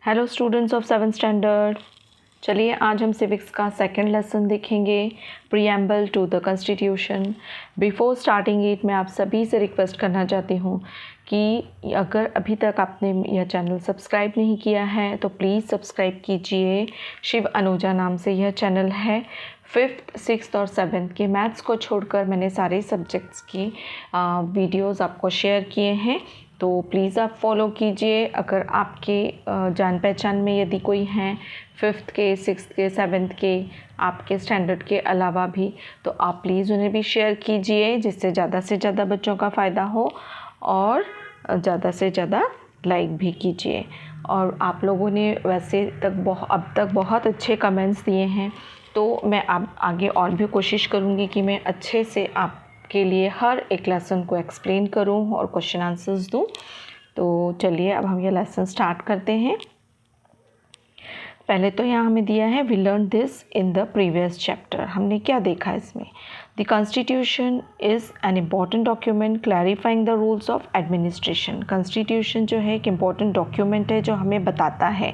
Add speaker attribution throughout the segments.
Speaker 1: Hello students of 7th standard. चलिए आज हम सिविक्स का सेकंड लेसन देखेंगे, preamble to the constitution. Before starting it मैं आप सभी से रिक्वेस्ट करना चाहती हूँ कि अगर अभी तक आपने यह चैनल सब्सक्राइब नहीं किया है तो प्लीज़ सब्सक्राइब कीजिए। शिव अनुजा नाम से यह चैनल है। 5th, 6th और 7th के मैथ्स को छोड़कर मैंने सारे सब्जेक्ट्स की वीडियोस आपको शेयर किए हैं, तो प्लीज़ आप फॉलो कीजिए। अगर आपके जान पहचान में यदि कोई हैं 5th के, 6th के, 7th के, आपके स्टैंडर्ड के अलावा भी, तो आप प्लीज़ उन्हें भी शेयर कीजिए, जिससे ज़्यादा से ज़्यादा बच्चों का फ़ायदा हो और ज़्यादा से ज़्यादा लाइक भी कीजिए। और आप लोगों ने वैसे अब तक बहुत अच्छे कमेंट्स दिए हैं, तो मैं अब आगे और भी कोशिश करूँगी कि मैं अच्छे से आपके लिए हर एक लेसन को एक्सप्लेन करूँ और क्वेश्चन आंसर्स दूँ। तो चलिए अब हम ये लेसन स्टार्ट करते हैं। पहले तो यहाँ हमें दिया है we learn this in the previous chapter. हमने क्या देखा इसमें? The constitution is an important document clarifying the rules of administration. Constitution जो है एक इम्पॉर्टेंट डॉक्यूमेंट है जो हमें बताता है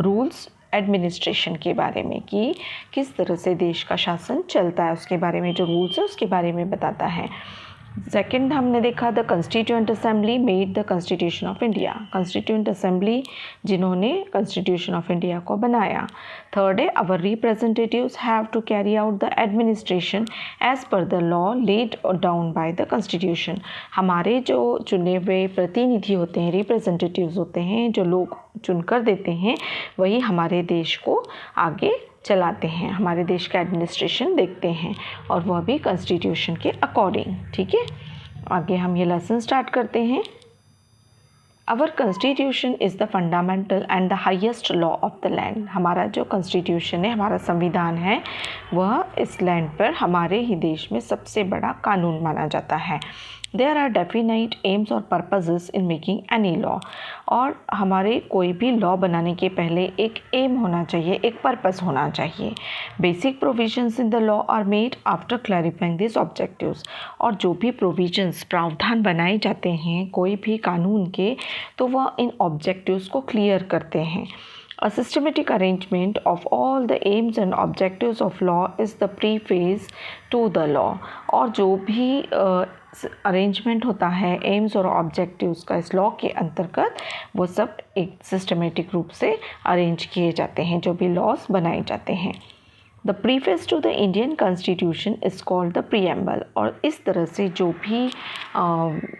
Speaker 1: रूल्स एडमिनिस्ट्रेशन के बारे में, कि किस तरह से देश का शासन चलता है, उसके बारे में जो रूल्स है उसके बारे में बताता है। सेकेंड हमने देखा the constituent assembly made the constitution of India. Constituent assembly जिन्होंने कॉन्स्टिट्यूशन ऑफ इंडिया को बनाया। थर्ड है our representatives have to carry out the administration as per the law laid down by the constitution. हमारे जो चुने हुए प्रतिनिधि होते हैं, रिप्रेजेंटेटिव्स होते हैं, जो लोग चुनकर देते हैं, वही हमारे देश को आगे चलाते हैं, हमारे देश का एडमिनिस्ट्रेशन देखते हैं, और वह भी कॉन्स्टिट्यूशन के अकॉर्डिंग। ठीक है, आगे हम ये लेसन स्टार्ट करते हैं। Our constitution is the fundamental and the highest law of the land. हमारा जो कॉन्स्टिट्यूशन है, हमारा संविधान है, वह इस लैंड पर, हमारे ही देश में सबसे बड़ा कानून माना जाता है। देयर आर डेफिनाइट एम्स और purposes in making any law. और हमारे कोई भी लॉ बनाने के पहले एक एम होना चाहिए, एक पर्पस होना चाहिए। Basic provisions in the law are made after clarifying this objectives. और जो भी प्रोविजंस, प्रावधान बनाए जाते हैं कोई भी कानून के, तो वह इन ऑब्जेक्टिव्स को क्लियर करते हैं। A systematic arrangement of all the aims and objectives of law is the preface to the law। और जो भी अरेंजमेंट होता है एम्स और ऑब्जेक्टिव्स का इस लॉ के अंतर्गत, वो सब एक सिस्टमेटिक रूप से अरेंज किए जाते हैं, जो भी लॉज बनाए जाते हैं। The preface to the Indian constitution is called the preamble. और इस तरह से जो भी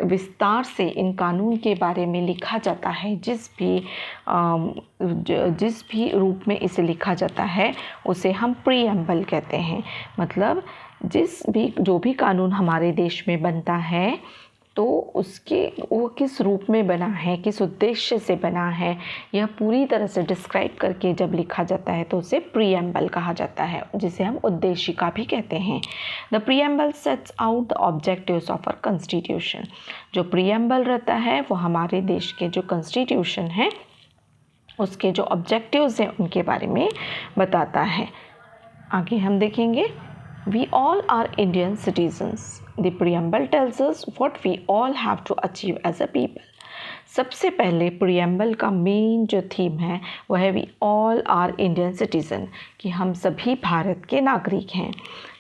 Speaker 1: विस्तार से इन कानून के बारे में लिखा जाता है, जिस भी रूप में इसे लिखा जाता है, उसे हम प्रीएम्बल कहते हैं। मतलब जो भी कानून हमारे देश में बनता है, तो वो किस रूप में बना है, किस उद्देश्य से बना है, यह पूरी तरह से डिस्क्राइब करके जब लिखा जाता है तो उसे प्रीएम्बल कहा जाता है, जिसे हम उद्देशिका भी कहते हैं। The preamble sets out the objectives of our constitution. जो प्रीएम्बल रहता है वो हमारे देश के जो कॉन्स्टिट्यूशन है उसके जो ऑब्जेक्टिव्स हैं उनके बारे में बताता है। आगे हम देखेंगे We all are Indian citizens. The preamble tells us what we all have to achieve as a people. सबसे पहले प्रीएम्बल का मेन जो थीम है वह है we all are Indian citizen, कि हम सभी भारत के नागरिक हैं।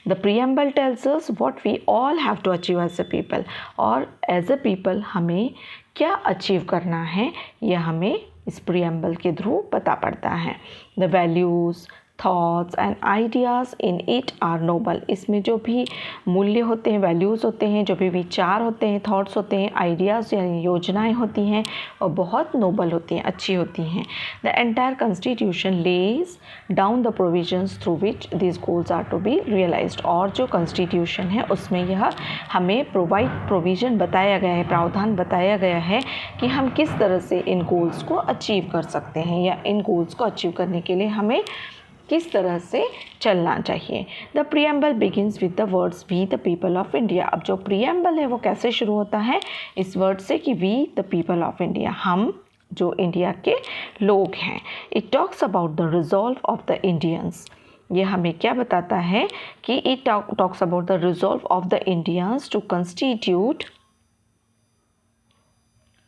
Speaker 1: The preamble tells us what we all have to achieve as a people. और एज अ पीपल हमें क्या अचीव करना है, यह हमें इस प्रीएम्बल के थ्रू पता पड़ता है। The values, thoughts and ideas in it are noble. इसमें जो भी मूल्य होते हैं, वैल्यूज़ होते हैं, जो भी विचार होते हैं, थॉट्स होते हैं, आइडियाज़ यानी योजनाएं होती हैं, और बहुत नोबल होती हैं, अच्छी होती हैं। The entire constitution lays down the provisions through which this goals are to be realised. और जो कॉन्स्टिट्यूशन है उसमें यह हमें प्रोविज़न बताया गया है, प्रावधान बताया गया है कि हम किस तरह से इन गोल्स को अचीव कर सकते हैं, या इन गोल्स को अचीव करने के लिए हमें किस तरह से चलना चाहिए। The preamble begins with the words we the people of India. अब जो प्रीएम्बल है वो कैसे शुरू होता है? इस वर्ड से कि we the people of India, हम जो इंडिया के लोग हैं। It talks about the resolve of the Indians. ये हमें क्या बताता है कि it talks about the resolve of the Indians to constitute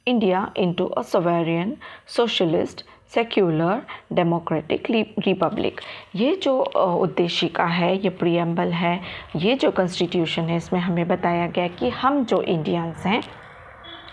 Speaker 1: India into a sovereign, socialist, secular democratic republic. ये जो उद्देशिका है, ये प्रीएम्बल है, ये जो कॉन्स्टिट्यूशन है, इसमें हमें बताया गया कि हम जो इंडियंस हैं,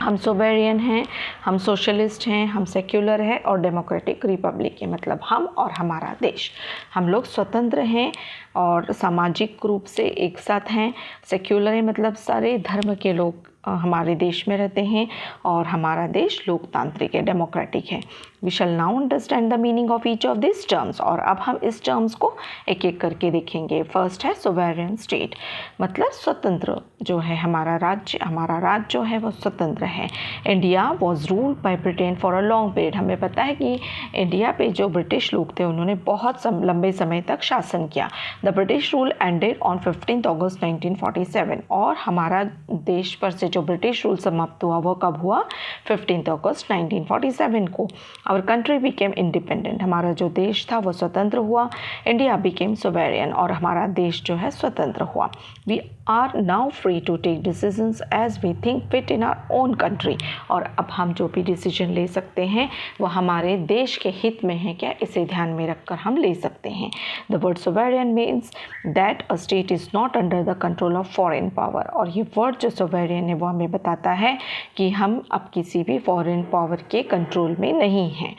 Speaker 1: हम सोवेरियन हैं, हम सोशलिस्ट हैं, हम सेक्युलर हैं और डेमोक्रेटिक रिपब्लिक है, मतलब हम और हमारा देश। हम लोग स्वतंत्र हैं और सामाजिक रूप से एक साथ हैं। सेक्युलर है मतलब सारे धर्म के लोग हमारे देश में रहते हैं और हमारा देश लोकतांत्रिक है, डेमोक्रेटिक है। We shall now understand the meaning of each of this terms. और अब हम इस टर्म्स को एक एक करके देखेंगे। फर्स्ट है सोवेरियन स्टेट, मतलब स्वतंत्र जो है हमारा राज्य जो है वो स्वतंत्र है। India was ruled by Britain for a long period. हमें पता है कि इंडिया पे जो ब्रिटिश लोग थे उन्होंने बहुत लंबे समय तक शासन किया। The British rule ended on 15 अगस्त 1947। और हमारा देश पर से जो ब्रिटिश रूल समाप्त हुआ वो कब हुआ? 15 अगस्त 1947 को। Our country became independent. हमारा जो देश था वो स्वतंत्र हुआ। इंडिया बिकेम सोवेरियन और हमारा देश जो है स्वतंत्र हुआ। We are now free to take decisions as we think fit in our own country. और अब हम जो भी डिसीजन ले सकते हैं वो हमारे देश के हित में है क्या, इसे ध्यान में रखकर हम ले सकते हैं। The word sovereign means that a state is not under the control of foreign power. और ये वर्ड जो सोवेरियन है वो हमें बताता है कि हम अब किसी भी फॉरेन पावर के कंट्रोल में नहीं हैं।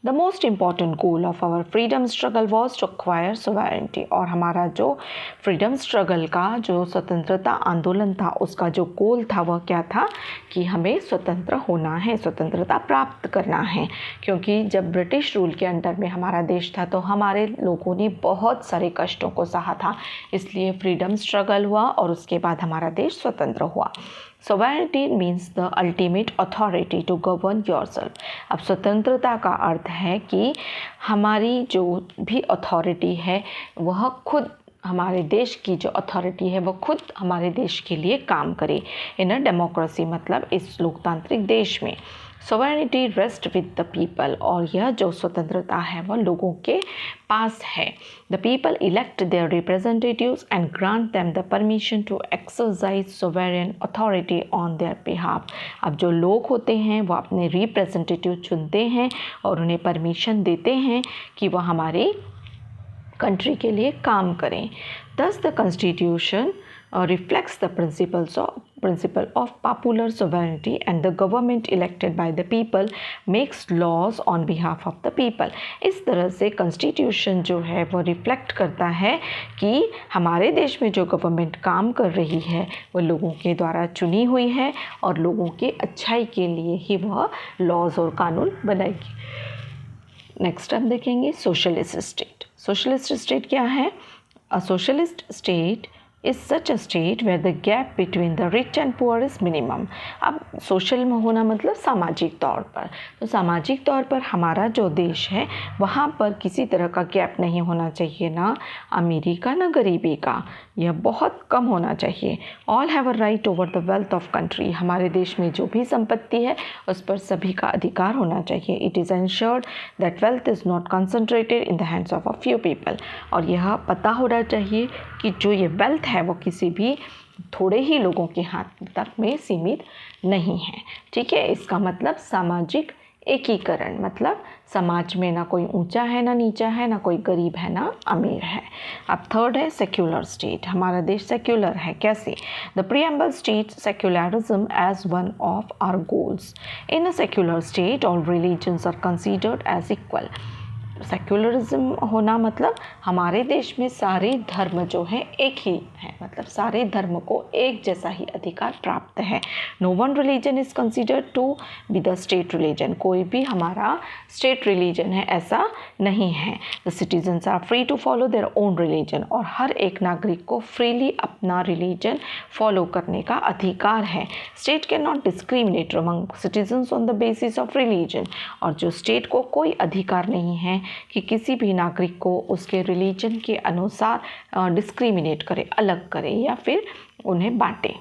Speaker 1: The most important goal of our freedom struggle was to acquire sovereignty. और हमारा जो फ्रीडम स्ट्रगल का जो स्वतंत्रता आंदोलन था उसका जो गोल था वह क्या था कि हमें स्वतंत्र होना है, स्वतंत्रता प्राप्त करना है। क्योंकि जब ब्रिटिश रूल के अंडर में हमारा देश था तो हमारे लोगों ने बहुत सारे कष्टों को सहा था, इसलिए फ्रीडम स्ट्रगल हुआ और उसके बाद हमारा देश स्वतंत्र हुआ। Sovereignty means the ultimate authority to govern yourself. अब स्वतंत्रता का अर्थ है कि हमारी जो भी अथॉरिटी है वह खुद, हमारे देश की जो अथॉरिटी है वो खुद हमारे देश के लिए काम करे। इन अ डेमोक्रेसी मतलब इस लोकतांत्रिक देश में सोवेरेनिटी रेस्ट विद द पीपल। और यह जो स्वतंत्रता है वह लोगों के पास है। The people elect their representatives and grant them the permission to exercise sovereign authority on their behalf. अब जो लोग होते हैं वो अपने रिप्रेजेंटेटिव चुनते हैं और उन्हें परमिशन देते हैं कि वह हमारी कंट्री के लिए काम करें। Thus the constitution reflects the principle of popular sovereignty and the government elected by the people makes laws on behalf of the people। इस तरह से constitution जो है वो reflect करता है कि हमारे देश में जो गवर्नमेंट काम कर रही है वो लोगों के द्वारा चुनी हुई है और लोगों के अच्छाई के लिए ही वह laws और कानून बनाएगी। नेक्स्ट हम देखेंगे सोशलिस्ट स्टेट। सोशलिस्ट स्टेट क्या है? A socialist state is such a state where the gap between the rich and poor is minimum। अब सोशल में होना मतलब सामाजिक तौर पर, तो सामाजिक तौर पर हमारा जो देश है वहाँ पर किसी तरह का गैप नहीं होना चाहिए, ना अमीरी का ना गरीबी का, यह बहुत कम होना चाहिए। All have a right over the wealth of country. हमारे देश में जो भी संपत्ति है उस पर सभी का अधिकार होना चाहिए। It is ensured that wealth is not concentrated in the hands of a few people. और यह पता होना चाहिए कि जो ये वेल्थ है वो किसी भी थोड़े ही लोगों के हाथ तक में सीमित नहीं है। ठीक है, इसका मतलब सामाजिक एकीकरण, मतलब समाज में ना कोई ऊंचा है ना नीचा है, ना कोई गरीब है ना अमीर है। अब थर्ड है सेक्युलर स्टेट। हमारा देश सेक्युलर है। कैसे? The preamble state secularism as one of our goals. In a secular state all religions are considered as equal. Secularism होना मतलब हमारे देश में सारे धर्म जो है एक ही है, मतलब सारे धर्म को एक जैसा ही अधिकार प्राप्त है। No one religion is considered to be the state religion. कोई भी हमारा स्टेट रिलीजन है ऐसा नहीं है। The citizens are free to follow their own religion. और हर एक नागरिक को फ्रीली अपना रिलीजन फॉलो करने का अधिकार है। State can not discriminate among citizens on the basis of religion. और जो स्टेट को कोई अधिकार नहीं है कि किसी भी नागरिक को उसके रिलीजन के अनुसार डिस्क्रिमिनेट करे, अलग करे या फिर उन्हें बांटे।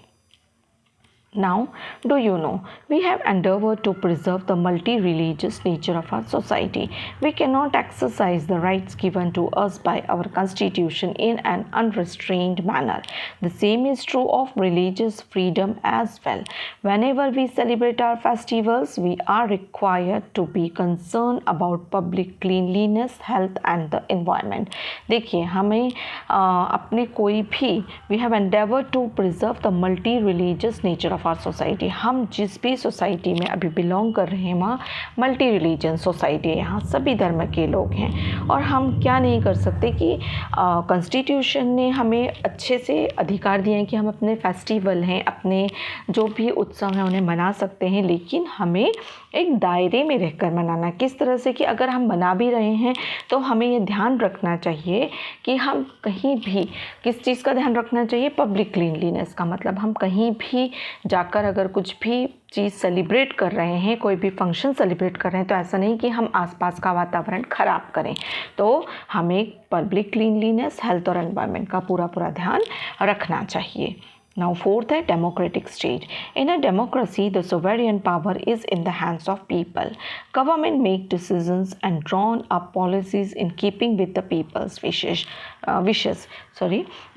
Speaker 1: Now, do you know, we have endeavored to preserve the multi-religious nature of our society. We cannot exercise the rights given to us by our constitution in an unrestrained manner. The same is true of religious freedom as well. Whenever we celebrate our festivals, we are required to be concerned about public cleanliness, health and the environment. देखिए हमें अपने कोई भी we have endeavored to preserve the multi-religious nature of our society. हम जिस भी society में अभी बिलोंग कर रहे हैं वहाँ मल्टी रिलीजन सोसाइटी है, यहाँ सभी धर्म के लोग हैं और हम क्या नहीं कर सकते कि कॉन्स्टिट्यूशन ने हमें अच्छे से अधिकार दिए हैं कि हम अपने फेस्टिवल हैं, अपने जो भी उत्सव हैं उन्हें मना सकते हैं, लेकिन हमें एक दायरे में रहकर मनाना। किस तरह से कि अगर हम मना भी रहे हैं तो हमें ये ध्यान रखना चाहिए कि हम कहीं भी किस चीज़ का ध्यान रखना चाहिए, पब्लिक क्लीनलीनेस का। मतलब हम कहीं भी जाकर अगर कुछ भी चीज़ सेलिब्रेट कर रहे हैं, कोई भी फंक्शन सेलिब्रेट कर रहे हैं, तो ऐसा नहीं कि हम आसपास का वातावरण ख़राब करें। तो हमें पब्लिक क्लीनलीनेस, हेल्थ और एनवायरनमेंट का पूरा ध्यान रखना चाहिए। Now fourth है democratic state. In a democracy, the sovereign power is in the hands of people. Government make decisions and drawn up policies in keeping with the people's wishes.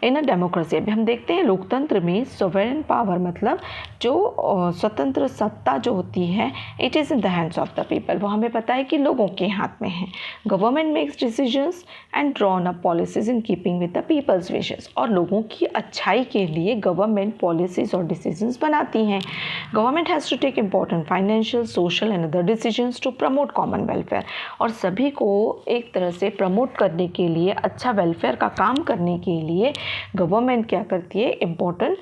Speaker 1: In a democracy, अभी हम देखते हैं लोकतंत्र में sovereign power मतलब जो स्वतंत्र सत्ता जो होती है it is in the hands of the people. वो हमें पता है कि लोगों के हाथ में है। Government makes decisions and drawn up policies in keeping with the people's wishes. और लोगों की अच्छाई के लिए गवर्नमेंट पॉलिसीज़ और डिसीजंस बनाती हैं। Government has to take important financial, social and other decisions to promote common welfare. और सभी को एक तरह से प्रमोट करने के लिए, अच्छा वेलफेयर का काम करने के लिए गवर्नमेंट क्या करती है, इम्पॉर्टेंट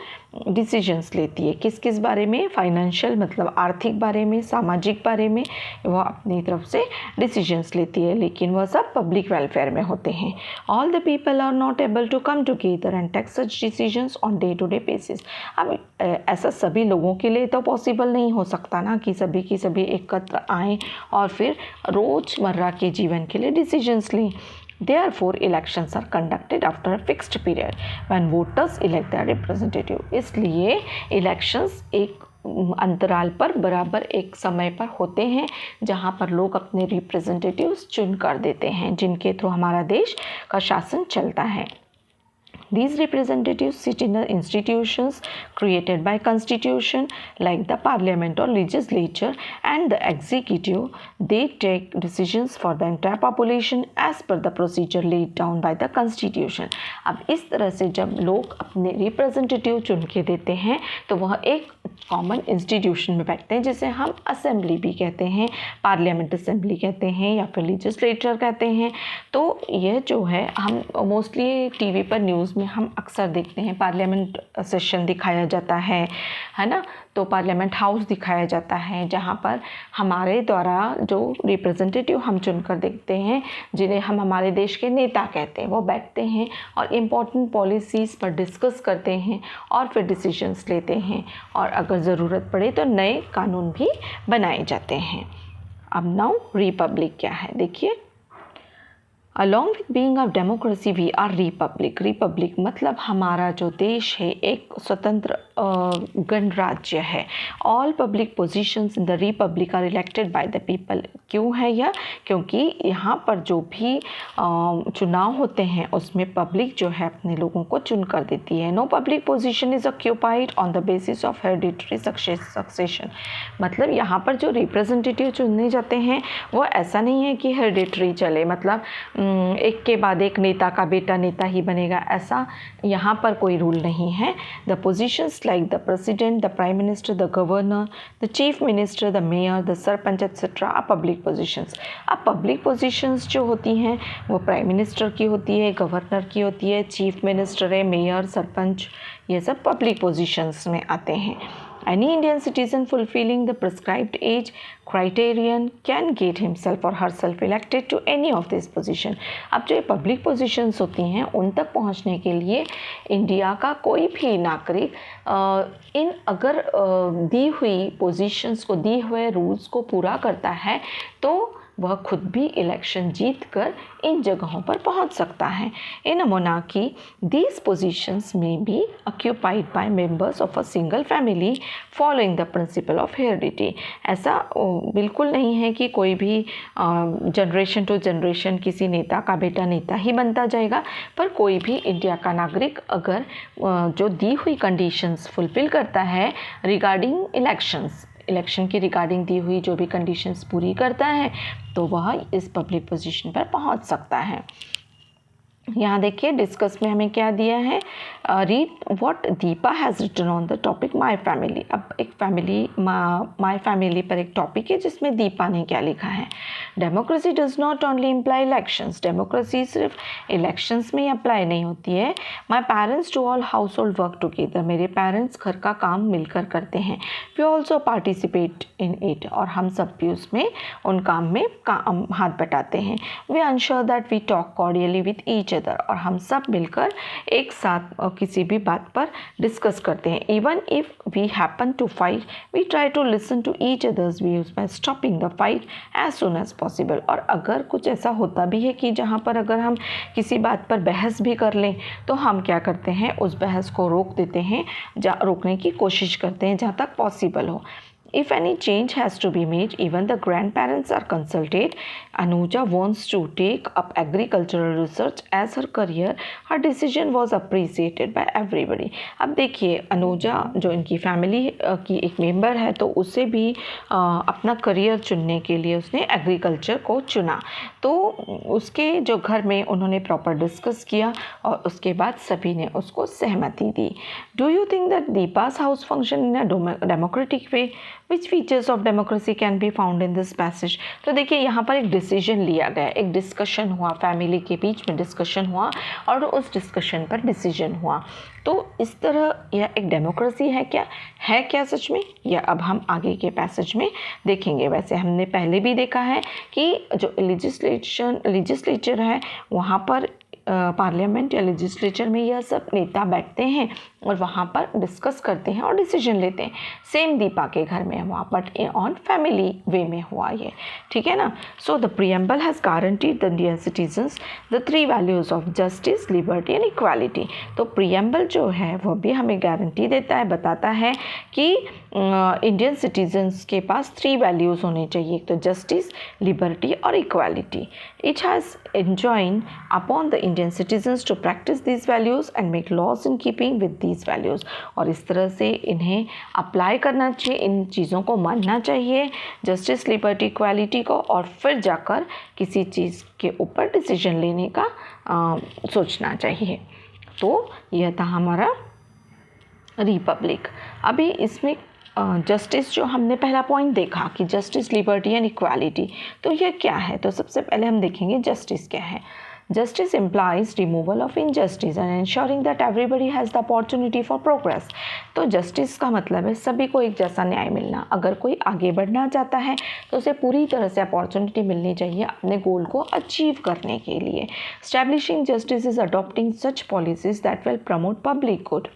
Speaker 1: डिसीजंस लेती है। किस किस बारे में, फाइनेंशियल मतलब आर्थिक बारे में, सामाजिक बारे में वह अपनी तरफ से डिसीजंस लेती है, लेकिन वह सब पब्लिक वेलफेयर में होते हैं। All the people are not able to come together and take such decisions on day to day basis. अब ऐसा सभी लोगों के लिए तो पॉसिबल नहीं हो सकता ना कि सभी की सभी एकत्र आएँ और फिर रोज़मर्रा के जीवन के लिए डिसीजंस लें। Therefore, elections are conducted after a fixed period when voters elect their representative. इसलिए elections एक अंतराल पर बराबर एक समय पर होते हैं जहां पर लोग अपने रिप्रेजेंटेटिव्स चुन कर देते हैं, जिनके थ्रू हमारा देश का शासन चलता है। These representatives sit in the institutions created by constitution like the parliament or legislature and the executive. They take decisions for the entire population as per the procedure laid down by the constitution. अब इस तरह से जब लोग अपने representative चुन के देते हैं तो वह एक कॉमन इंस्टीट्यूशन में बैठते हैं जिसे हम असेंबली भी कहते हैं, पार्लियामेंट असेंबली कहते हैं या फिर लेजिस्लेचर कहते हैं। तो यह जो है हम मोस्टली टीवी पर न्यूज़ में हम अक्सर देखते हैं, पार्लियामेंट सेशन दिखाया जाता है ना, तो पार्लियामेंट हाउस दिखाया जाता है जहाँ पर हमारे द्वारा जो रिप्रेजेंटेटिव हम चुनकर देखते हैं, जिन्हें हम हमारे देश के नेता कहते हैं, वो बैठते हैं और इम्पोर्टेंट पॉलिसीज़ पर डिस्कस करते हैं और फिर डिसीजंस लेते हैं और अगर ज़रूरत पड़े तो नए कानून भी बनाए जाते हैं। अब नाउ रिपब्लिक क्या है, देखिए। Along with being a democracy, we are republic. Republic मतलब हमारा जो देश है एक स्वतंत्र गणराज्य है। All public positions in the republic are elected by the people. क्यों है यह? क्योंकि यहाँ पर जो भी चुनाव होते हैं उसमें पब्लिक जो है अपने लोगों को चुन कर देती है। No public position is occupied on the basis of hereditary succession. मतलब यहाँ पर जो रिप्रेजेंटेटिव चुनने जाते हैं वो ऐसा नहीं है कि हेरिडिटरी चले, मतलब एक के बाद एक नेता का बेटा नेता ही बनेगा, ऐसा यहाँ पर कोई रूल नहीं है। The positions like the president, the prime minister, the governor, the chief minister, the mayor, the sarpanch etcetera are public positions. अब पब्लिक पोजीशंस जो होती हैं वो प्राइम मिनिस्टर की होती है, गवर्नर की होती है, चीफ मिनिस्टर है, मेयर, सरपंच, ये सब पब्लिक पोजीशंस में आते हैं। Any Indian citizen fulfilling the prescribed age criterion can get himself or herself elected to any of this position. अब जो पब्लिक पोजीशंस होती हैं उन तक पहुंचने के लिए इंडिया का कोई भी नागरिक इन अगर दी हुई पोजीशंस को, दी हुए रूल्स को पूरा करता है तो वह खुद भी इलेक्शन जीत कर इन जगहों पर पहुंच सकता है. इन अ मोनार्की दीज पोजीशंस में B occupied by members of a single family following the principle of heredity. ऐसा बिल्कुल नहीं है कि कोई भी जनरेशन टू जनरेशन किसी नेता का बेटा नेता ही बनता जाएगा, पर कोई भी इंडिया का नागरिक अगर जो दी हुई कंडीशंस फुलफिल करता है रिगार्डिंग इलेक्शन की रिगार्डिंग दी हुई जो भी कंडीशंस पूरी करता है तो वह इस पब्लिक पोजीशन पर पहुंच सकता है. यहाँ देखिए डिस्कस में हमें क्या दिया है. Read what Deepa has written on the topic my family. अब एक माय फैमिली पर एक टॉपिक है जिसमें दीपा ने क्या लिखा है. Democracy does not only imply elections. Democracy सिर्फ इलेक्शंस में ही अप्लाई नहीं होती है. My parents do all household work together. मेरे पेरेंट्स घर का काम मिलकर करते हैं. We also participate in it. और हम सब भी उसमें उन काम में हाथ बटाते हैं. We ensure that we talk cordially with each other. और हम सब मिलकर एक साथ किसी भी बात पर डिस्कस करते हैं. Even if we happen to fight we try to listen to each others views by stopping the fight as soon as possible. और अगर कुछ ऐसा होता भी है कि जहाँ पर अगर हम किसी बात पर बहस भी कर लें तो हम क्या करते हैं उस बहस को रोक देते हैं, रोकने की कोशिश करते हैं जहाँ तक पॉसिबल हो. If any change has to be made, even the grandparents are consulted. Anuja wants to take up agricultural research as her career. Her decision was appreciated by everybody. अब देखिए अनुजा जो इनकी फैमिली की एक मेंबर है तो उसे भी अपना करियर चुनने के लिए उसने एग्रीकल्चर को चुना. तो उसके जो घर में उन्होंने प्रॉपर डिस्कस किया और उसके बाद सभी ने उसको सहमति दी. डू यू थिंक दैट दीपा's house function in a democratic way? Which features of democracy can be found in this passage? तो देखिए यहाँ पर एक डिसीजन लिया गया, एक डिस्कशन हुआ, फैमिली के बीच में डिस्कशन हुआ और उस डिस्कशन पर डिसीजन हुआ. तो इस तरह यह एक डेमोक्रेसी है क्या सच में? या अब हम आगे के पैसेज में देखेंगे. वैसे हमने पहले भी देखा है कि जो लेजिस्लेचर है वहाँ पर पार्लियामेंट या लेजिस्लेचर में यह सब नेता बैठते हैं और वहाँ पर डिस्कस करते हैं और डिसीजन लेते हैं. सेम दीपा के घर में हुआ बट ऑन फैमिली वे में हुआ ये. ठीक है ना. So the preamble has guaranteed the Indian citizens the 3 values of justice, liberty and equality. तो प्रीएम्बल जो है वह भी हमें गारंटी देता है, बताता है कि इंडियन सिटीजन्स के पास 3 वैल्यूज़ होने चाहिए. एक तो जस्टिस, लिबर्टी और equality. It has enjoined upon the Indian citizens to practice these values and make laws in keeping with these values. और इस तरह से इन्हें अप्लाई करना चाहिए, इन चीज़ों को मानना चाहिए, जस्टिस, लिबर्टी, इक्वालिटी को, और फिर जाकर किसी चीज़ के ऊपर डिसीजन लेने का सोचना चाहिए. तो यह था हमारा रिपब्लिक. अभी इसमें जस्टिस जो हमने पहला पॉइंट देखा कि जस्टिस, लिबर्टी एंड इक्वालिटी, तो यह क्या है? तो सबसे पहले हम देखेंगे जस्टिस क्या है. Justice implies removal of injustice and ensuring that everybody has the opportunity for progress. तो जस्टिस का मतलब है सभी को एक जैसा न्याय मिलना. अगर कोई आगे बढ़ना चाहता है तो उसे पूरी तरह से अपॉर्चुनिटी मिलनी चाहिए अपने गोल को अचीव करने के लिए. Establishing justice is adopting such policies that will promote public good.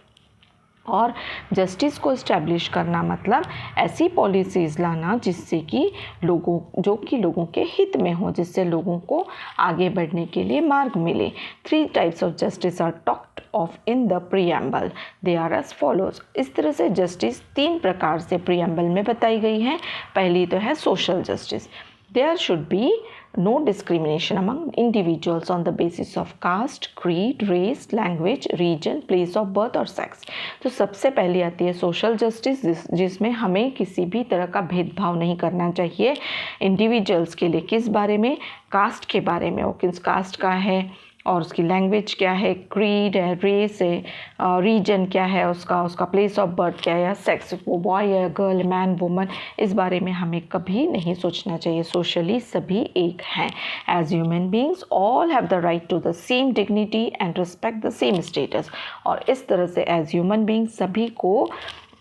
Speaker 1: और जस्टिस को इस्टेब्लिश करना मतलब ऐसी पॉलिसीज़ लाना जिससे कि लोगों के हित में हो, जिससे लोगों को आगे बढ़ने के लिए मार्ग मिले. 3 types of justice are talked of in the preamble. They are as follows. इस तरह से जस्टिस 3 प्रकार से प्रीएम्बल में बताई गई है. पहली तो है social justice. There should be no discrimination among individuals on the basis of caste, creed, race, language, region, place of birth और sex. तो सबसे पहले आती है सोशल जस्टिस जिसमें हमें किसी भी तरह का भेदभाव नहीं करना चाहिए इंडिविजुअल्स के लिए. किस बारे में? कास्ट के बारे में. वो किस कास्ट का है और उसकी लैंग्वेज क्या है, क्रीड है, रेस है, रीजन क्या है उसका प्लेस ऑफ बर्थ क्या है, या सेक्स, वो बॉय है, गर्ल, मैन, वुमन, इस बारे में हमें कभी नहीं सोचना चाहिए. सोशली सभी एक हैं. As human beings all have the right to the same dignity and respect the same status. और इस तरह से एज ह्यूमन बींग्स सभी को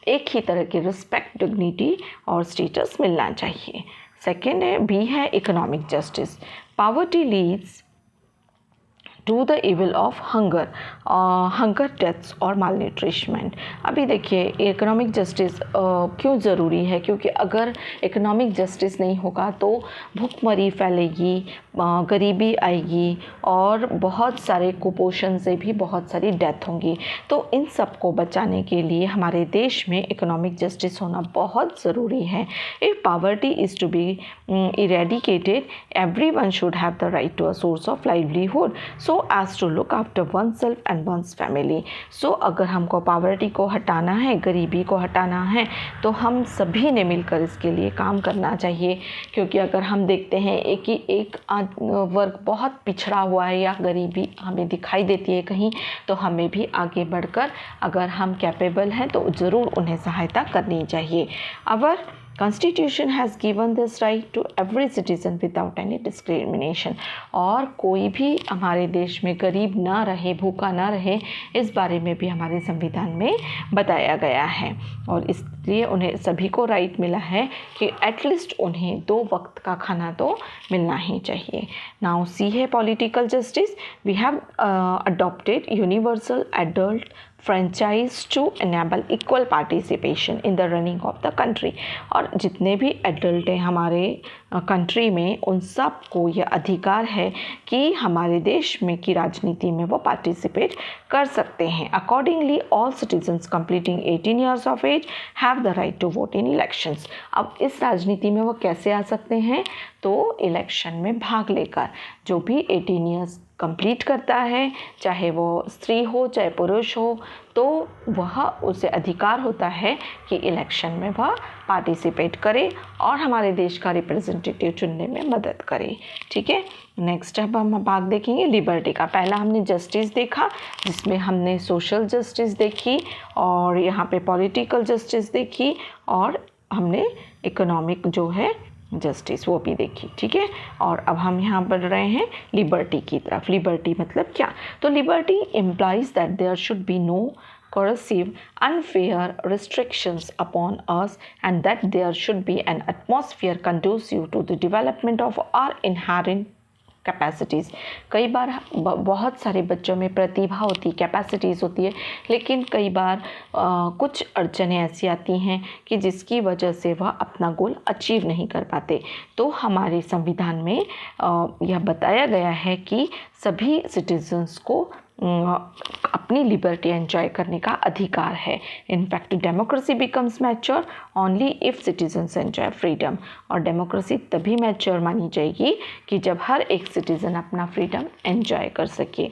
Speaker 1: एक ही तरह की रिस्पेक्ट, डिग्निटी और स्टेटस मिलना चाहिए. सेकेंड है बी है economic justice, poverty leads to the evil of hunger, hunger deaths और मालन्यूट्रिशमेंट। अभी देखिए इकोनॉमिक जस्टिस क्यों ज़रूरी है, क्योंकि अगर इकोनॉमिक जस्टिस नहीं होगा तो भूखमरी फैलेगी, गरीबी आएगी और बहुत सारे कुपोषण से भी बहुत सारी डेथ होंगी। तो इन सब को बचाने के लिए हमारे देश में इकोनॉमिक जस्टिस होना बहुत ज़रूरी है। If poverty is to be eradicated, everyone should have the right to a source of livelihood so as to look after oneself and one's family। so अगर हमको पावर्टी को हटाना है, गरीबी को हटाना है, तो हम सभी ने मिलकर इसके लिए काम करना चाहिए। क्योंकि अगर हम देखते हैं एक वर्ग बहुत पिछड़ा हुआ है या गरीबी हमें दिखाई देती है कहीं, तो हमें भी आगे बढ़कर अगर हम कैपेबल हैं तो ज़रूर उन्हें सहायता करनी चाहिए। अवर Constitution has given this right to every citizen without any discrimination। और कोई भी हमारे देश में गरीब ना रहे, भूखा ना रहे, इस बारे में भी हमारे संविधान में बताया गया है। और इसलिए उन्हें सभी को राइट मिला है कि एटलीस्ट उन्हें 2 वक्त का खाना तो मिलना ही चाहिए। नाउ सी है political justice. We have adopted universal adult franchise to enable equal participation in the running of the country. और जितने भी एडल्ट हैं हमारे कंट्री में, उन सब को यह अधिकार है कि हमारे देश में की राजनीति में वो पार्टिसिपेट कर सकते हैं। Accordingly all citizens completing 18 years of age have the right to vote in elections. अब इस राजनीति में वो कैसे आ सकते हैं, तो इलेक्शन में भाग लेकर। जो भी 18 ईयर्स कंप्लीट करता है, चाहे वो स्त्री हो चाहे पुरुष हो, तो वह उसे अधिकार होता है कि इलेक्शन में वह पार्टिसिपेट करे और हमारे देश का रिप्रेजेंटेटिव चुनने में मदद करे। ठीक है, नेक्स्ट अब हम भाग देखेंगे लिबर्टी का। पहला हमने जस्टिस देखा, जिसमें हमने सोशल जस्टिस देखी और यहाँ पे पॉलिटिकल जस्टिस देखी और हमने इकोनॉमिक जो है जस्टिस वो भी देखी। ठीक है, और अब हम यहाँ बढ़ रहे हैं लिबर्टी की तरफ। लिबर्टी मतलब क्या, तो liberty implies that there should be no coercive, unfair restrictions upon us, and that there should be an atmosphere conducive to the development of our inherent capacities. कई बार बहुत सारे बच्चों में प्रतिभा होती है, कैपेसिटीज़ होती है, लेकिन कई बार कुछ अड़चनें ऐसी आती हैं कि जिसकी वजह से वह अपना गोल अचीव नहीं कर पाते। तो हमारे संविधान में यह बताया गया है कि सभी सिटीजन्स को अपनी लिबर्टी एंजॉय करने का अधिकार है। In fact democracy becomes mature only if citizens enjoy freedom. और डेमोक्रेसी तभी मैच्योर मानी जाएगी कि जब हर एक सिटीज़न अपना फ्रीडम एंजॉय कर सके।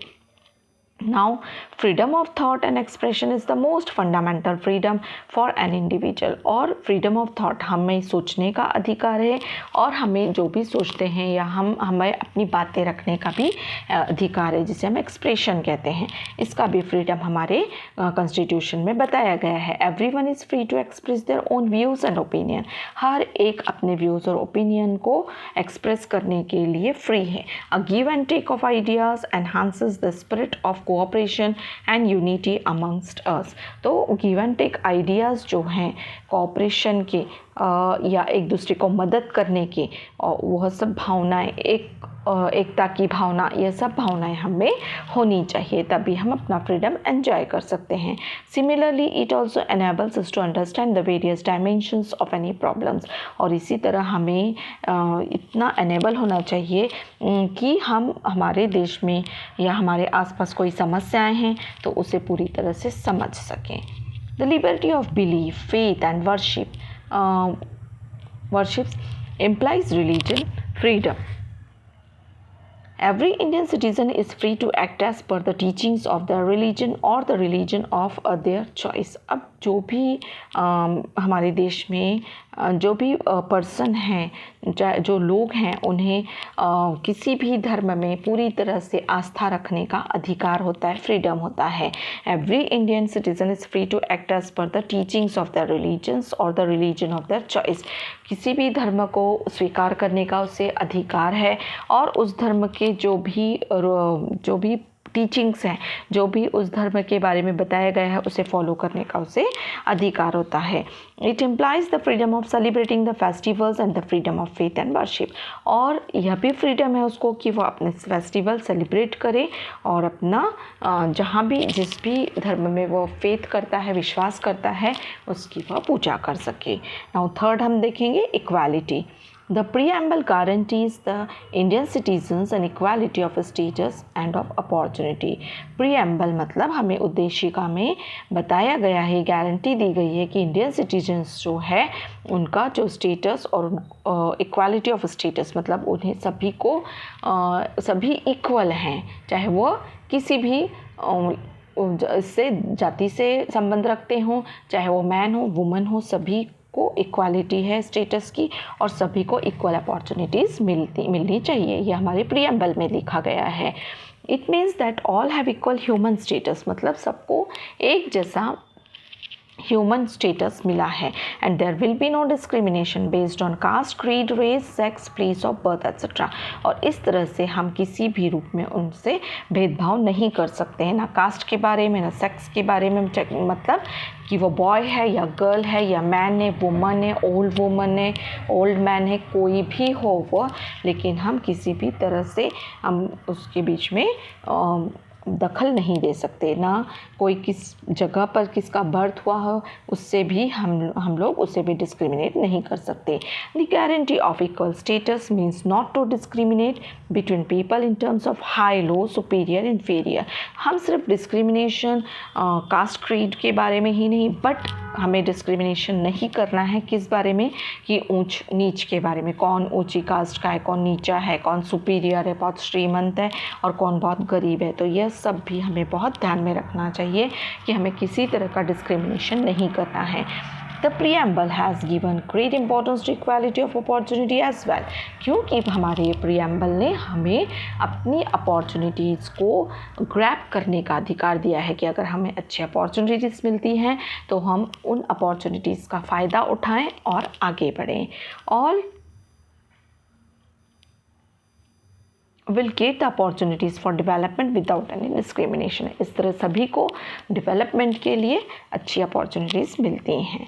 Speaker 1: Now, freedom of thought and expression is the most fundamental freedom for an individual। और freedom of thought हमें सोचने का अधिकार है और हमें जो भी सोचते हैं या हमें अपनी बातें रखने का भी अधिकार है, जिसे हम एक्सप्रेशन कहते हैं। इसका भी फ्रीडम हमारे कॉन्स्टिट्यूशन में बताया गया है। Everyone is free to express their own views and opinion. हर एक अपने व्यूज़ और ओपिनियन को एक्सप्रेस करने के लिए फ्री है। A give and take of ideas enhances the spirit of cooperation and unity amongst us. तो गिव एंड टेक आइडियाज़ जो हैं कोऑपरेशन के या एक दूसरे को मदद करने की, और वह सब भावनाएं, एकता की भावना, यह सब भावनाएं हमें होनी चाहिए, तभी हम अपना फ्रीडम एंजॉय कर सकते हैं। Similarly it also enables us to understand the various dimensions of any problems. और इसी तरह हमें इतना एनेबल होना चाहिए कि हम हमारे देश में या हमारे आसपास कोई समस्याएं हैं तो उसे पूरी तरह से समझ सकें। The liberty of belief, faith and worships implies religion freedom। Every Indian citizen is free to act as per the teachings of their religion or the religion of their choice। अब जो भी हमारे देश में जो भी पर्सन हैं, जो लोग हैं, उन्हें किसी भी धर्म में पूरी तरह से आस्था रखने का अधिकार होता है, फ्रीडम होता है। Every Indian citizen is free to act as per the teachings of the religions और the religion of their choice. किसी भी धर्म को स्वीकार करने का उसे अधिकार है और उस धर्म के जो भी टीचिंग्स हैं, जो भी उस धर्म के बारे में बताया गया है उसे फॉलो करने का उसे अधिकार होता है। It implies the freedom of celebrating the festivals and the freedom of faith and worship, और यह भी फ्रीडम है उसको कि वो अपने फेस्टिवल सेलिब्रेट करे और अपना जहाँ भी जिस भी धर्म में वो फेथ करता है, विश्वास करता है, उसकी वह पूजा कर सके। नाउ थर्ड हम देखेंगे equality. The preamble guarantees the Indian citizens an equality of status and of opportunity. Preamble मतलब हमें उद्देशिका में बताया गया है, गारंटी दी गई है कि इंडियन सिटीजन्स जो है उनका जो स्टेटस और इक्वालिटी ऑफ स्टेटस मतलब उन्हें सभी को सभी इक्वल हैं, चाहे वो किसी भी इससे जाति से संबंध रखते हों, चाहे वो मैन हो वुमन हो, सभी को इक्वालिटी है स्टेटस की और सभी को इक्वल अपॉर्चुनिटीज़ मिलनी चाहिए। ये हमारे प्रीएम्बल में लिखा गया है। It means that all have equal human status, मतलब सबको एक जैसा ह्यूमन स्टेटस मिला है। And there will be no discrimination based on caste, creed, race, sex, place of birth etcetera. और इस तरह से हम किसी भी रूप में उनसे भेदभाव नहीं कर सकते हैं, ना कास्ट के बारे में, ना सेक्स के बारे में, मतलब कि वो बॉय है या गर्ल है या मैन है वुमन है, ओल्ड वुमन है ओल्ड मैन है, कोई भी हो वो, लेकिन हम किसी भी तरह से हम उसके बीच में दखल नहीं दे सकते, ना कोई किस जगह पर किसका बर्थ हुआ हो उससे भी हम लोग उससे भी डिस्क्रिमिनेट नहीं कर सकते। The guarantee of equal status means not to discriminate between people in terms of high low superior inferior. हम सिर्फ डिस्क्रिमिनेशन कास्ट क्रीड के बारे में ही नहीं, बट हमें डिस्क्रिमिनेशन नहीं करना है किस बारे में कि ऊंच नीच के बारे में, कौन ऊंची कास्ट का है, कौन नीचा है, कौन सुपीरियर है, बहुत श्रीमंत है और कौन बहुत गरीब है। तो यह सब भी हमें बहुत ध्यान में रखना चाहिए कि हमें किसी तरह का डिस्क्रिमिनेशन नहीं करना है। The preamble has given great importance to equality of opportunity as well, क्योंकि हमारे preamble ने हमें अपनी अपॉर्चुनिटीज़ को ग्रैब करने का अधिकार दिया है कि अगर हमें अच्छी अपॉर्चुनिटीज़ मिलती हैं तो हम उन अपॉर्चुनिटीज़ का फ़ायदा उठाएं और आगे बढ़ें। All will get the opportunities for development without any discrimination। इस तरह सभी को डेवलपमेंट के लिए अच्छी अपॉर्चुनिटीज़ मिलती हैं।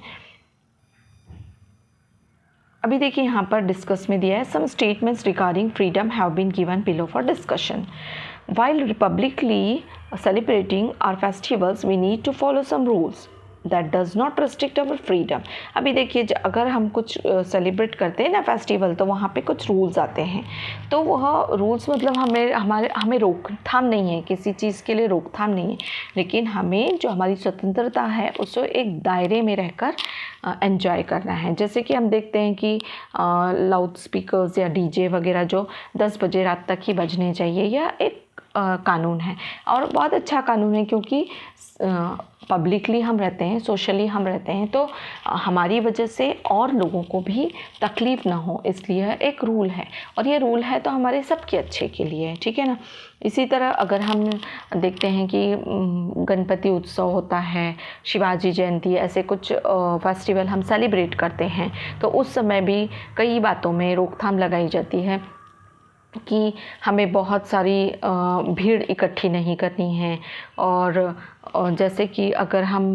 Speaker 1: अभी देखिए यहाँ पर डिस्कस में दिया है, some statements regarding freedom have been given below for discussion. While publicly celebrating our festivals, we need to follow some rules that does not restrict our freedom। अभी देखिए अगर हम कुछ सेलिब्रेट करते हैं ना फेस्टिवल, तो वहाँ पे कुछ रूल्स आते हैं, तो वह रूल्स मतलब हमें रोकथाम नहीं है, किसी चीज़ के लिए रोकथाम नहीं है, लेकिन हमें जो हमारी स्वतंत्रता है उसको एक दायरे में रहकर एंजॉय करना है। जैसे कि हम देखते हैं कि लाउड स्पीकर्स या डीजे वगैरह जो 10 बजे रात तक ही बजने चाहिए, यह एक कानून है और बहुत अच्छा कानून है, क्योंकि पब्लिकली हम रहते हैं, सोशली हम रहते हैं, तो हमारी वजह से और लोगों को भी तकलीफ़ ना हो, इसलिए एक रूल है और ये रूल है तो हमारे सबके अच्छे के लिए है, ठीक है ना। इसी तरह अगर हम देखते हैं कि गणपति उत्सव होता है, शिवाजी जयंती, ऐसे कुछ फेस्टिवल हम सेलिब्रेट करते हैं, तो उस समय भी कई बातों में रोकथाम लगाई जाती है कि हमें बहुत सारी भीड़ इकट्ठी नहीं करनी है, और जैसे कि अगर हम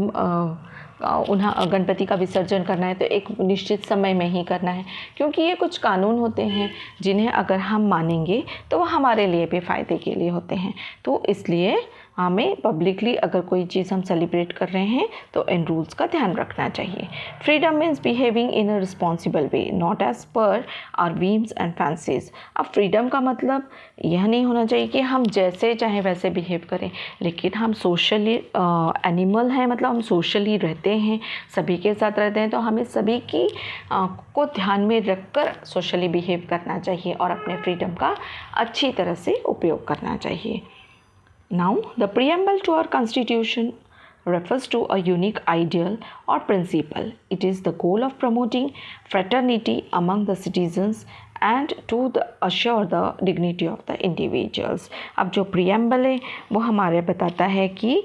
Speaker 1: उन्हें गणपति का विसर्जन करना है तो एक निश्चित समय में ही करना है, क्योंकि ये कुछ कानून होते हैं जिन्हें अगर हम मानेंगे तो वह हमारे लिए भी फ़ायदे के लिए होते हैं। तो इसलिए हमें पब्लिकली अगर कोई चीज़ हम सेलिब्रेट कर रहे हैं तो इन रूल्स का ध्यान रखना चाहिए। Freedom means behaving in a responsible way, not as per our whims and fancies. अब फ्रीडम का मतलब यह नहीं होना चाहिए कि हम जैसे चाहे वैसे बिहेव करें, लेकिन हम सोशली एनिमल हैं, मतलब हम सोशली रहते हैं, सभी के साथ रहते हैं, तो हमें सभी की को ध्यान में रखकर सोशली बिहेव करना चाहिए और अपने फ्रीडम का अच्छी तरह से उपयोग करना चाहिए। Now, the preamble to our constitution refers to a unique ideal or principle. It is the goal of promoting fraternity among the citizens and to assure the dignity of the individuals. अब जो preamble है वो हमारे बताता है कि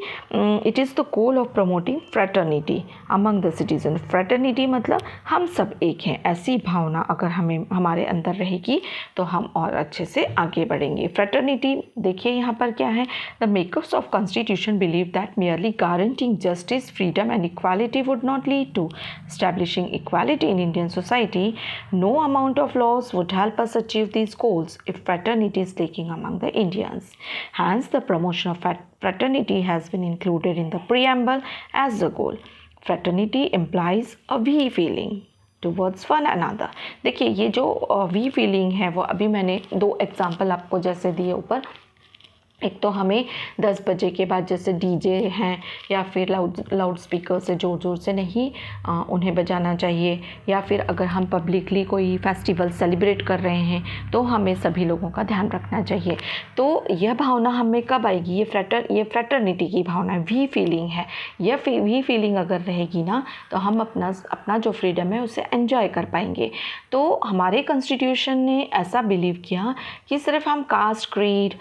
Speaker 1: it is the goal of promoting fraternity among the citizens. Fraternity मतलब हम सब एक हैं, ऐसी भावना अगर हमें हमारे अंदर रहेगी तो हम और अच्छे से आगे बढ़ेंगे. Fraternity देखिए यहाँ पर क्या है. The makers of constitution believe that merely guaranteeing justice, freedom and equality would not lead to establishing equality in Indian society. No amount of laws would help us achieve these goals if fraternity is lacking among the Indians. Hence, the promotion of fraternity has been included in the preamble as a goal. Fraternity implies a we feeling towards one another. देखिए ये जो we feeling है वो अभी मैंने 2 example आपको जैसे दिए ऊपर. एक तो हमें 10 बजे के बाद जैसे डीजे हैं या फिर लाउड स्पीकर से ज़ोर ज़ोर से नहीं उन्हें बजाना चाहिए, या फिर अगर हम पब्लिकली कोई फेस्टिवल सेलिब्रेट कर रहे हैं तो हमें सभी लोगों का ध्यान रखना चाहिए. तो यह भावना हमें कब आएगी? ये फ्रेटर्निटी की भावना, वी फीलिंग है. यह वी फीलिंग अगर रहेगी ना तो हम अपना जो फ्रीडम है उसे एंजॉय कर पाएंगे. तो हमारे कॉन्स्टिट्यूशन ने ऐसा बिलीव किया कि सिर्फ हम कास्ट, क्रीड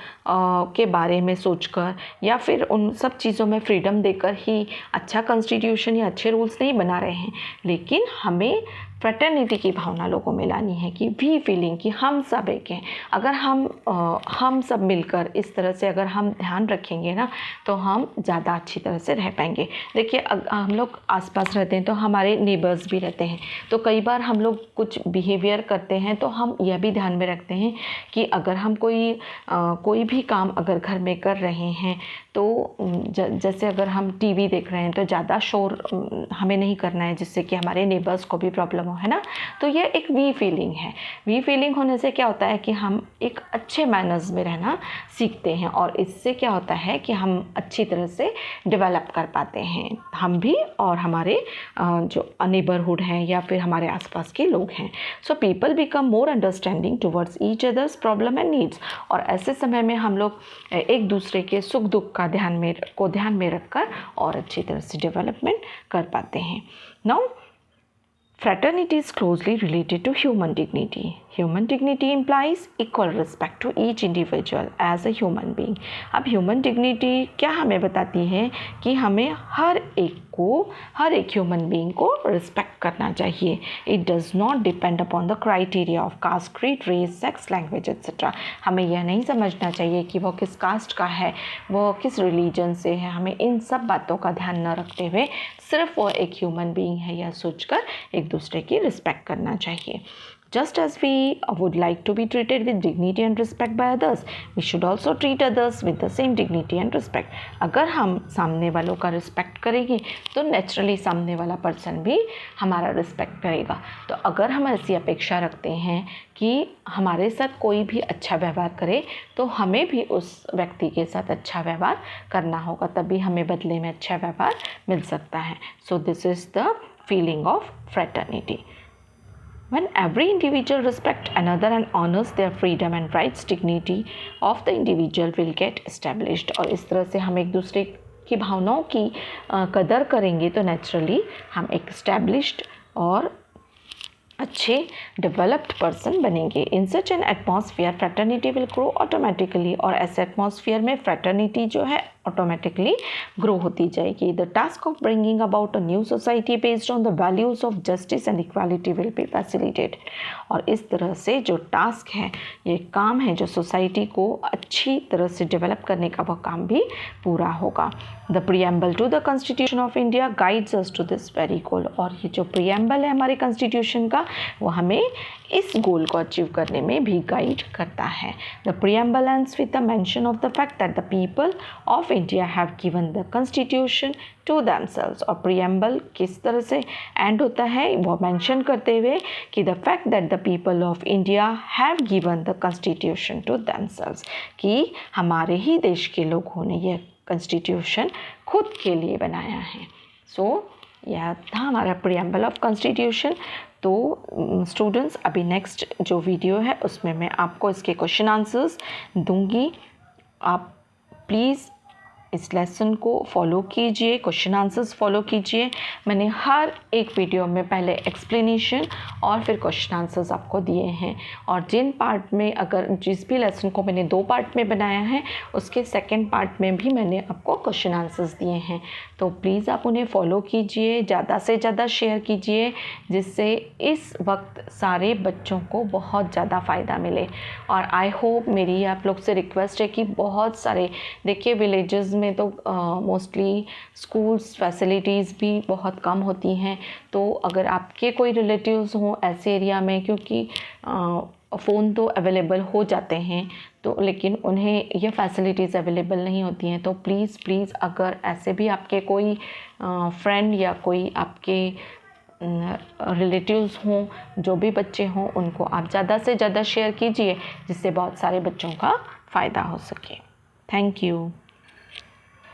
Speaker 1: के बारे में सोचकर या फिर उन सब चीज़ों में फ्रीडम देकर ही अच्छा कॉन्स्टिट्यूशन या अच्छे रूल्स नहीं बना रहे हैं, लेकिन हमें फ्रेटर्निटी की भावना लोगों में लानी है कि वी फीलिंग कि हम सब एक हैं. अगर हम सब मिलकर इस तरह से अगर हम ध्यान रखेंगे ना तो हम ज़्यादा अच्छी तरह से रह पाएंगे. देखिए हम लोग आसपास रहते हैं तो हमारे नेबर्स भी रहते हैं, तो कई बार हम लोग कुछ बिहेवियर करते हैं तो हम यह भी ध्यान में रखते हैं कि अगर हम कोई भी काम अगर घर में कर रहे हैं तो जैसे अगर हम टीवी देख रहे हैं तो ज़्यादा शोर हमें नहीं करना है जिससे कि हमारे नेबर्स को भी प्रॉब्लम हो, है ना. तो ये एक वी फीलिंग है. वी फीलिंग होने से क्या होता है कि हम एक अच्छे मैनर्स में रहना सीखते हैं और इससे क्या होता है कि हम अच्छी तरह से डेवलप कर पाते हैं, हम भी और हमारे जो नेबरहुड हैं या फिर हमारे आसपास के लोग हैं. So people become more understanding towards each others problem and needs. और ऐसे समय में हम लोग एक दूसरे के सुख दुख का ध्यान में रखकर और अच्छी तरह से डेवलपमेंट कर पाते हैं. Now fraternity is closely related to human dignity. Human dignity implies equal respect to each individual as a human being. अब human dignity क्या हमें बताती है कि हमें हर एक ह्यूमन बीइंग को रिस्पेक्ट करना चाहिए. It does not depend upon the criteria of caste, creed, race, sex, language etcetera. हमें यह नहीं समझना चाहिए कि वो किस कास्ट का है, वो किस रिलीजन से है. हमें इन सब बातों का ध्यान न रखते हुए सिर्फ वो एक ह्यूमन बीइंग है यह सोचकर एक दूसरे की रिस्पेक्ट करना चाहिए. Just as we would like to be treated with dignity and respect by others, we should also treat others with the same dignity and respect. अगर हम सामने वालों का रिस्पेक्ट करेंगे तो नेचुरली सामने वाला पर्सन भी हमारा रिस्पेक्ट करेगा. तो अगर हम ऐसी अपेक्षा रखते हैं कि हमारे साथ कोई भी अच्छा व्यवहार करे तो हमें भी उस व्यक्ति के साथ अच्छा व्यवहार करना होगा, तभी हमें बदले में अच्छा व्यवहार मिल सकता है. So this is the feeling of fraternity. When every individual respects another and honors their freedom and rights, dignity of the individual will get established. और इस तरह से हम एक दूसरे की भावनाओं की कदर करेंगे तो नेचुरली हम एक established और अच्छे डेवलप्ड पर्सन बनेंगे. In such an atmosphere fraternity will grow automatically. और ऐसे एटमॉस्फेयर में फ्रेटर्निटी जो है ऑटोमेटिकली ग्रो होती जाएगी. The task of bringing about a new society based on the values of justice and equality will be facilitated. और इस तरह से जो टास्क है, ये काम है जो सोसाइटी को अच्छी तरह से डेवलप करने का, वह काम भी पूरा होगा. The preamble to the constitution of India guides us to this very goal. और ये जो प्रीएम्बल है हमारे कॉन्स्टिट्यूशन का वो हमें इस गोल को अचीव करने में भी गाइड करता है. The preamble ends with the mention of the fact that the people of India have given the constitution to themselves. और प्रीएम्बल किस तरह से एंड होता है वो मेंशन करते हुए कि the fact that the people of India have given the constitution to themselves, कि हमारे ही देश के लोगों ने यह कॉन्स्टिट्यूशन खुद के लिए बनाया है. सो यह था हमारा प्रीएम्बल ऑफ कॉन्स्टिट्यूशन. तो स्टूडेंट्स अभी नेक्स्ट जो वीडियो है उसमें मैं आपको इसके क्वेश्चन आंसर्स दूंगी. आप प्लीज़ इस लेसन को फॉलो कीजिए, क्वेश्चन आंसर्स फॉलो कीजिए। मैंने हर एक वीडियो में पहले एक्सप्लेनेशन और फिर क्वेश्चन आंसर्स आपको दिए हैं, और जिन पार्ट में अगर जिस भी लेसन को मैंने 2 पार्ट में बनाया है उसके सेकंड पार्ट में भी मैंने आपको क्वेश्चन आंसर्स दिए हैं। तो प्लीज़ आप उन्हें फॉलो कीजिए, ज़्यादा से ज़्यादा शेयर कीजिए, जिससे इस वक्त सारे बच्चों को बहुत ज़्यादा फ़ायदा मिले। और आई होप, मेरी आप लोग से रिक्वेस्ट है कि बहुत सारे, देखिए विलेजेस में तो मोस्टली स्कूल्स फैसिलिटीज़ भी बहुत कम होती हैं, तो अगर आपके कोई रिलेटिव्स हों ऐसे एरिया में, क्योंकि फ़ोन तो अवेलेबल हो जाते हैं तो, लेकिन उन्हें ये फैसिलिटीज़ अवेलेबल नहीं होती हैं, तो प्लीज़ अगर ऐसे भी आपके कोई फ्रेंड या कोई आपके रिलेटिव्स हों, जो भी बच्चे हों, उनको आप ज़्यादा से ज़्यादा शेयर कीजिए, जिससे बहुत सारे बच्चों का फ़ायदा हो सके। Thank you.